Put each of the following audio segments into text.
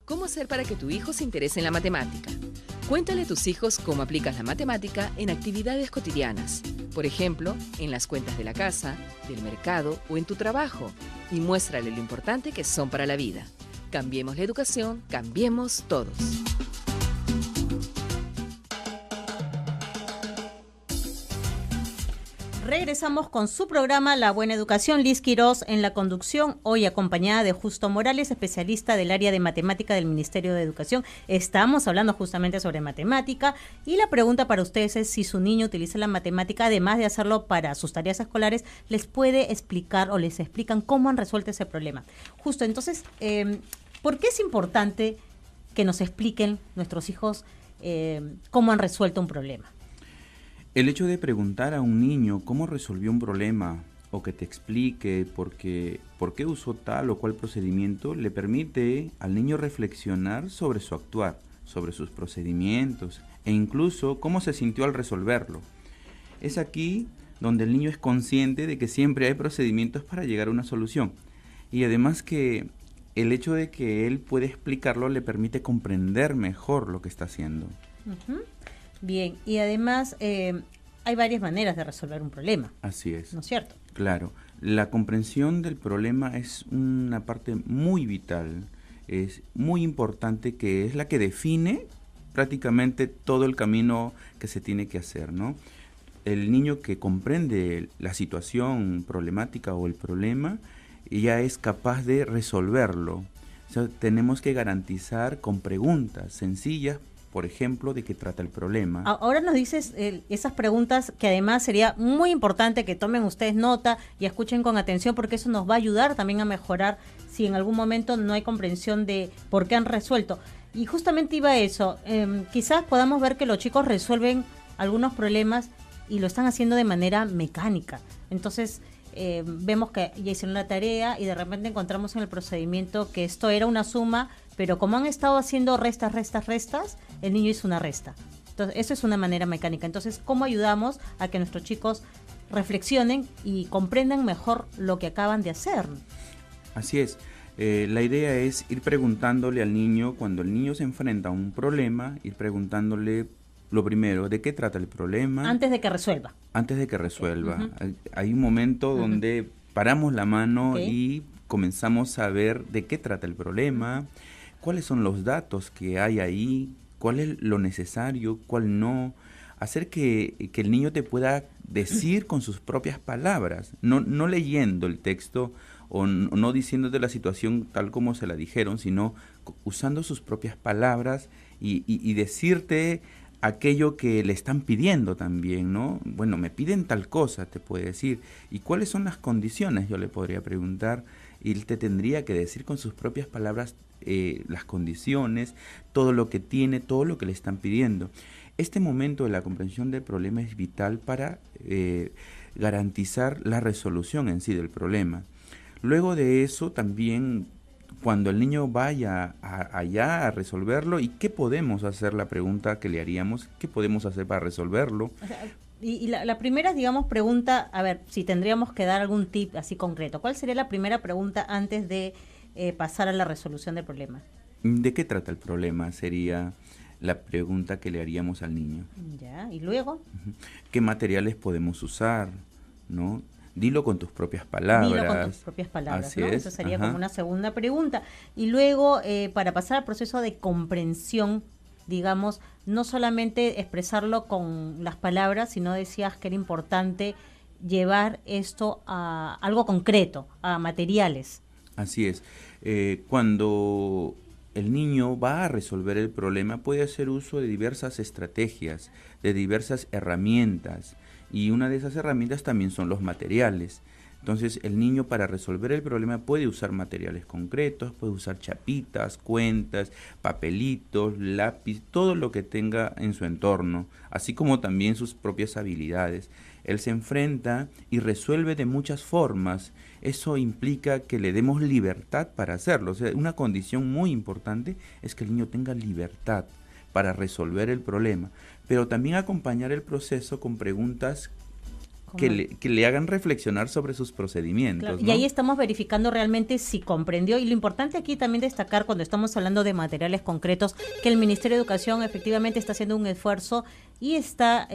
¿Cómo hacer para que tu hijo se interese en la matemática? Cuéntale a tus hijos cómo aplicas la matemática en actividades cotidianas. Por ejemplo, en las cuentas de la casa, del mercado o en tu trabajo. Y muéstrale lo importante que son para la vida. Cambiemos la educación, cambiemos todos. Regresamos con su programa La Buena Educación. Liz Quirós en la conducción, hoy acompañada de Justo Morales, especialista del área de matemática del Ministerio de Educación. Estamos hablando justamente sobre matemática y la pregunta para ustedes es si su niño utiliza la matemática, además de hacerlo para sus tareas escolares, les puede explicar o les explican cómo han resuelto ese problema. Justo, entonces, ¿por qué es importante que nos expliquen nuestros hijos cómo han resuelto un problema? El hecho de preguntar a un niño cómo resolvió un problema o que te explique por qué usó tal o cual procedimiento le permite al niño reflexionar sobre su actuar, sobre sus procedimientos e incluso cómo se sintió al resolverlo. Es aquí donde el niño es consciente de que siempre hay procedimientos para llegar a una solución y además que el hecho de que él puede explicarlo le permite comprender mejor lo que está haciendo. Uh-huh. Bien, y además hay varias maneras de resolver un problema. Así es. ¿No es cierto? Claro, la comprensión del problema es una parte muy vital, es muy importante, que es la que define prácticamente todo el camino que se tiene que hacer, ¿no? El niño que comprende la situación problemática o el problema ya es capaz de resolverlo. O sea, tenemos que garantizar con preguntas sencillas, por ejemplo, de qué trata el problema. Ahora nos dices esas preguntas que además sería muy importante que tomen ustedes nota y escuchen con atención, porque eso nos va a ayudar también a mejorar si en algún momento no hay comprensión de por qué han resuelto. Y justamente iba a eso, quizás podamos ver que los chicos resuelven algunos problemas y lo están haciendo de manera mecánica. Entonces vemos que ya hicieron la tarea y de repente encontramos en el procedimiento que esto era una suma, pero como han estado haciendo restas, el niño hizo una resta. Entonces, eso es una manera mecánica. Entonces, ¿cómo ayudamos a que nuestros chicos reflexionen y comprendan mejor lo que acaban de hacer? Así es. La idea es ir preguntándole al niño, cuando el niño se enfrenta a un problema, ir preguntándole lo primero, ¿de qué trata el problema? Antes de que resuelva. Antes de que resuelva. Uh-huh. Hay un momento Uh-huh. donde paramos la mano Okay. y comenzamos a ver de qué trata el problema, cuáles son los datos que hay ahí, cuál es lo necesario, cuál no. Hacer que el niño te pueda decir con sus propias palabras, no leyendo el texto o no diciéndote la situación tal como se la dijeron, sino usando sus propias palabras y decirte aquello que le están pidiendo también, ¿no? Bueno, me piden tal cosa, te puede decir. ¿Y cuáles son las condiciones? Yo le podría preguntar y él te tendría que decir con sus propias palabras las condiciones, todo lo que tiene, todo lo que le están pidiendo. Este momento de la comprensión del problema es vital para garantizar la resolución en sí del problema. Luego de eso también, cuando el niño vaya allá a resolverlo, ¿y qué podemos hacer? La pregunta que le haríamos, ¿qué podemos hacer para resolverlo? O sea, y la primera, digamos, pregunta, a ver, si tendríamos que dar algún tip así concreto, ¿cuál sería la primera pregunta antes de pasar a la resolución del problema? ¿De qué trata el problema? Sería la pregunta que le haríamos al niño. Ya, y luego. ¿Qué materiales podemos usar? ¿No? Dilo con tus propias palabras. Dilo con tus propias palabras, Así ¿no? es. Esa sería Ajá. como una segunda pregunta. Y luego, para pasar al proceso de comprensión, digamos, no solamente expresarlo con las palabras, sino decías que era importante llevar esto a algo concreto, a materiales. Así es. Cuando el niño va a resolver el problema, puede hacer uso de diversas estrategias, de diversas herramientas, y una de esas herramientas también son los materiales. Entonces, el niño, para resolver el problema, puede usar materiales concretos, puede usar chapitas, cuentas, papelitos, lápiz, todo lo que tenga en su entorno, así como también sus propias habilidades. Él se enfrenta y resuelve de muchas formas. Eso implica que le demos libertad para hacerlo. O sea, una condición muy importante es que el niño tenga libertad para resolver el problema, pero también acompañar el proceso con preguntas que le hagan reflexionar sobre sus procedimientos. Claro, ¿no? y ahí estamos verificando realmente si comprendió. Y lo importante aquí también destacar, cuando estamos hablando de materiales concretos, que el Ministerio de Educación efectivamente está haciendo un esfuerzo y está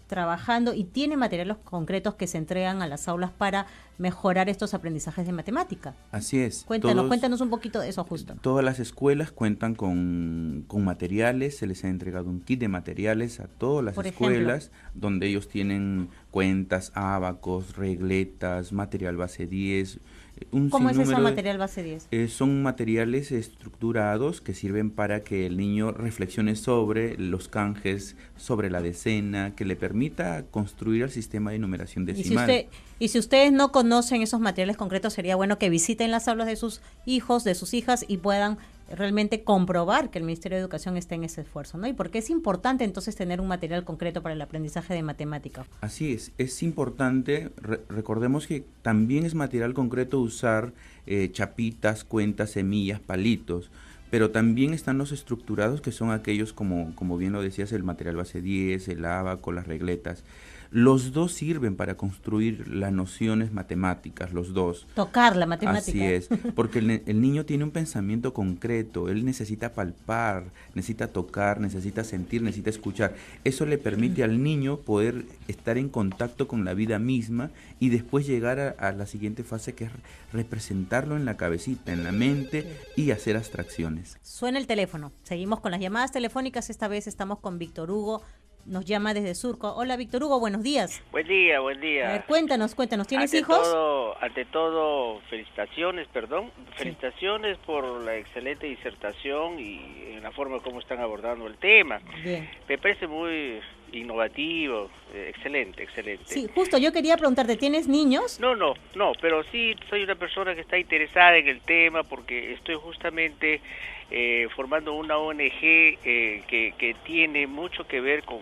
trabajando y tiene materiales concretos que se entregan a las aulas para mejorar estos aprendizajes de matemática. Así es. Cuéntanos un poquito de eso justo. Todas las escuelas cuentan con materiales, se les ha entregado un kit de materiales a todas las escuelas, donde ellos tienen cuentas, ábacos, regletas, material base 10. ¿Cómo es ese material base 10? Son materiales estructurados que sirven para que el niño reflexione sobre los sobre la decena, que le permita construir el sistema de numeración decimal. Y si ustedes no conocen esos materiales concretos, sería bueno que visiten las aulas de sus hijos, de sus hijas, y puedan realmente comprobar que el Ministerio de Educación está en ese esfuerzo, ¿no? Y porque es importante entonces tener un material concreto para el aprendizaje de matemática. Así es importante, recordemos que también es material concreto usar chapitas, cuentas, semillas, palitos, pero también están los estructurados, que son aquellos como bien lo decías, el material base 10, el ábaco, las regletas. Los dos sirven para construir las nociones matemáticas, los dos. Tocar la matemática. Así es, porque el niño tiene un pensamiento concreto, él necesita palpar, necesita tocar, necesita sentir, necesita escuchar. Eso le permite al niño poder estar en contacto con la vida misma y después llegar a la siguiente fase, que es representarlo en la cabecita, en la mente, y hacer abstracciones. Suena el teléfono. Seguimos con las llamadas telefónicas. Esta vez estamos con Víctor Hugo. Nos llama desde Surco. Hola, Víctor Hugo, buenos días. Buen día, buen día. A ver, cuéntanos, ¿tienes hijos? Ante todo, felicitaciones por la excelente disertación y en la forma como están abordando el tema. Bien. Me parece muy innovativo, excelente. Sí, justo, yo quería preguntarte, ¿tienes niños? No, pero sí soy una persona que está interesada en el tema porque estoy justamente formando una ONG que tiene mucho que ver con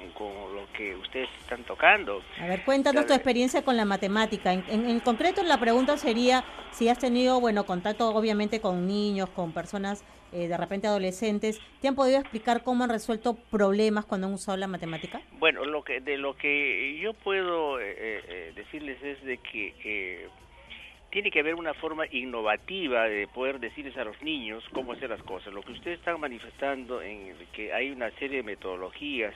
lo que ustedes están tocando. A ver, cuéntanos tu experiencia con la matemática. En concreto, la pregunta sería si has tenido, contacto obviamente con niños, con personas de repente adolescentes. ¿Te han podido explicar cómo han resuelto problemas cuando han usado la matemática? Bueno, lo que yo puedo decirles es de que tiene que haber una forma innovativa de poder decirles a los niños cómo hacer las cosas. Lo que ustedes están manifestando en que hay una serie de metodologías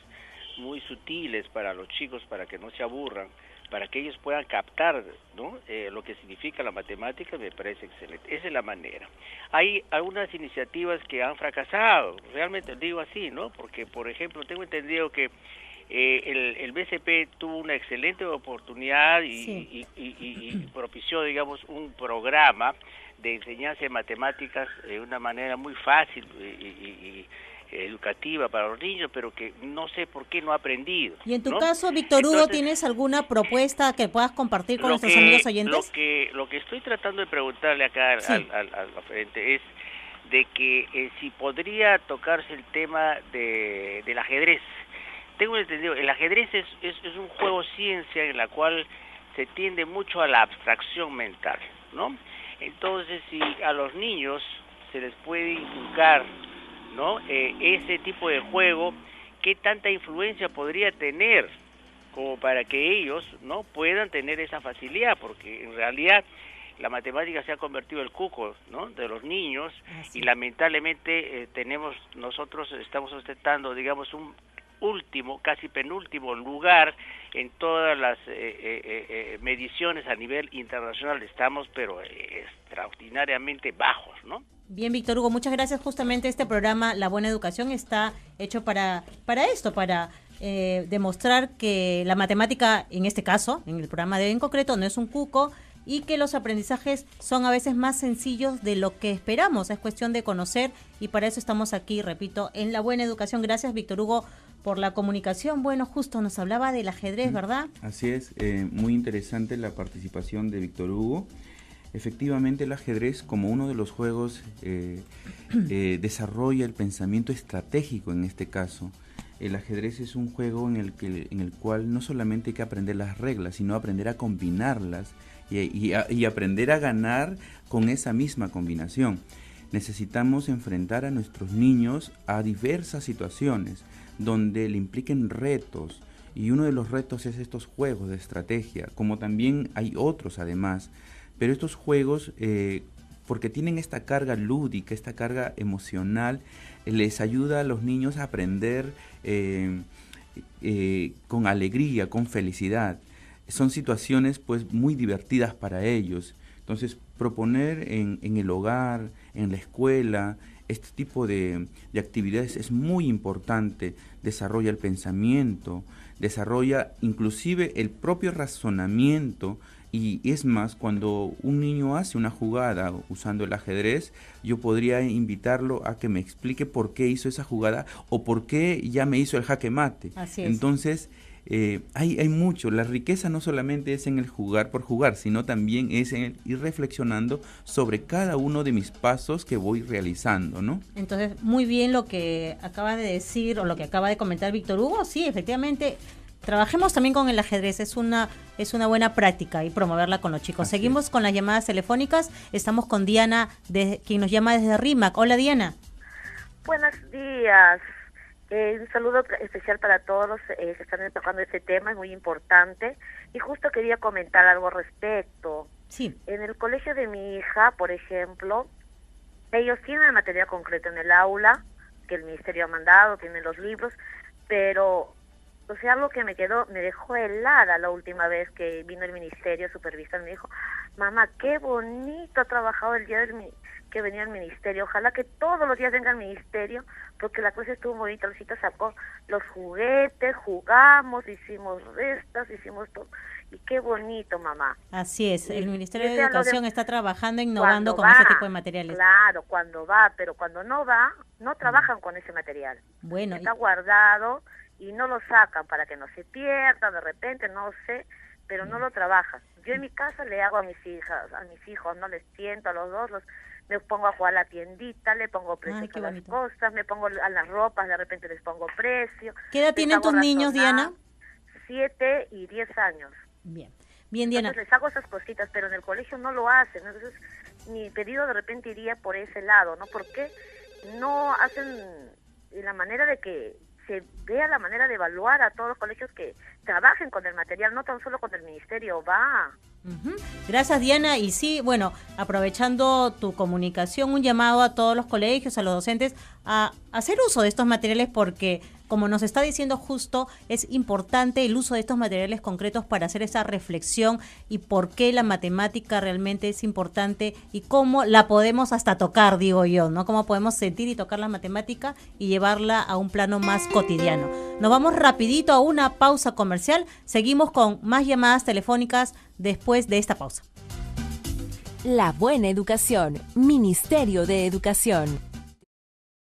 muy sutiles para los chicos, para que no se aburran, para que ellos puedan captar, ¿no? Lo que significa la matemática, me parece excelente. Esa es la manera. Hay algunas iniciativas que han fracasado, realmente digo así, ¿no? Porque, por ejemplo, tengo entendido que el BCP tuvo una excelente oportunidad y propició, digamos, un programa de enseñanza de matemáticas de una manera muy fácil y educativa para los niños, pero que no sé por qué no ha aprendido. Y en tu caso, Víctor Hugo, ¿tienes alguna propuesta que puedas compartir con nuestros amigos oyentes? Lo que estoy tratando de preguntarle acá al frente es de que si podría tocarse el tema del ajedrez. Tengo entendido, el ajedrez es un juego ciencia en la cual se tiende mucho a la abstracción mental, ¿no? Entonces, si a los niños se les puede inculcar, ¿no? Ese tipo de juego, ¿qué tanta influencia podría tener como para que ellos, ¿no? puedan tener esa facilidad? Porque en realidad la matemática se ha convertido en el cuco, ¿no? de los niños. Así. Y lamentablemente nosotros estamos ostentando, digamos, un último, casi penúltimo lugar en todas las mediciones a nivel internacional. Estamos pero extraordinariamente bajos, ¿no? Bien, Víctor Hugo, muchas gracias. Justamente este programa La Buena Educación está hecho para esto, para demostrar que la matemática, en este caso, en el programa de hoy en concreto, no es un cuco, y que los aprendizajes son a veces más sencillos de lo que esperamos. Es cuestión de conocer, y para eso estamos aquí, repito, en La Buena Educación. Gracias, Víctor Hugo, por la comunicación. Bueno, justo nos hablaba del ajedrez, ¿verdad? Así es, muy interesante la participación de Víctor Hugo. Efectivamente, el ajedrez, como uno de los juegos, desarrolla el pensamiento estratégico en este caso. El ajedrez es un juego en el cual no solamente hay que aprender las reglas, sino aprender a combinarlas y aprender a ganar con esa misma combinación. Necesitamos enfrentar a nuestros niños a diversas situaciones donde le impliquen retos, Y uno de los retos es estos juegos de estrategia, como también hay otros además, pero estos juegos, porque tienen esta carga lúdica, esta carga emocional, les ayuda a los niños a aprender con alegría, con felicidad. Son situaciones pues muy divertidas para ellos. Entonces, proponer en el hogar, en la escuela, este tipo de actividades es muy importante. Desarrolla el pensamiento, desarrolla inclusive el propio razonamiento. Y es más, cuando un niño hace una jugada usando el ajedrez, yo podría invitarlo a que me explique por qué hizo esa jugada o por qué ya me hizo el jaque mate. Así es. Entonces, hay mucho. La riqueza no solamente es en el jugar por jugar, sino también es en el ir reflexionando sobre cada uno de mis pasos que voy realizando, ¿no? Entonces, muy bien lo que acaba de decir o lo que acaba de comentar Víctor Hugo. Sí, efectivamente, trabajemos también con el ajedrez, es una buena práctica y promoverla con los chicos. Así Seguimos es. con las llamadas telefónicas. Estamos con Diana, quien nos llama desde RIMAC. Hola, Diana. Buenos días. Un saludo especial para todos los que están tocando este tema, es muy importante. Y justo quería comentar algo al respecto. Sí. En el colegio de mi hija, por ejemplo, ellos tienen el material concreto en el aula, que el ministerio ha mandado, tienen los libros, pero, o sea, algo que me dejó helada la última vez que vino el ministerio a supervisar, me dijo, mamá, qué bonito ha trabajado el día que venía el ministerio, ojalá que todos los días venga el ministerio, porque la clase estuvo muy bonita, Lucita sacó los juguetes, jugamos, hicimos restas, hicimos todo, y qué bonito, mamá. Así es, el Ministerio de Ese hablo Educación está trabajando, innovando con va, ese tipo de materiales. Claro, cuando va, pero cuando no va, no trabajan con ese material. Bueno, Está guardado y no lo sacan para que no se pierda de repente, no sé, pero no lo trabajan. Yo en mi casa le hago a mis hijos, no les tiento a los dos, me pongo a jugar a la tiendita, le pongo precio a las cosas, me pongo a las ropas, de repente les pongo precio. ¿Qué edad tienen tus niños, Diana? 7 y 10 años. Bien, Diana. Entonces les hago esas cositas, pero en el colegio no lo hacen. Entonces mi pedido de repente iría por ese lado, ¿no? Porque no hacen la manera de que se vea la manera de evaluar a todos los colegios que trabajen con el material, no tan solo con el ministerio, va. Gracias, Diana. Y sí, bueno, aprovechando tu comunicación, un llamado a todos los colegios, a los docentes, a hacer uso de estos materiales porque, como nos está diciendo justo, es importante el uso de estos materiales concretos para hacer esa reflexión y por qué la matemática realmente es importante y cómo la podemos hasta tocar, digo yo, ¿no? Cómo podemos sentir y tocar la matemática y llevarla a un plano más cotidiano. Nos vamos rapidito a una pausa comercial. Seguimos con más llamadas telefónicas después de esta pausa. La buena educación, Ministerio de Educación.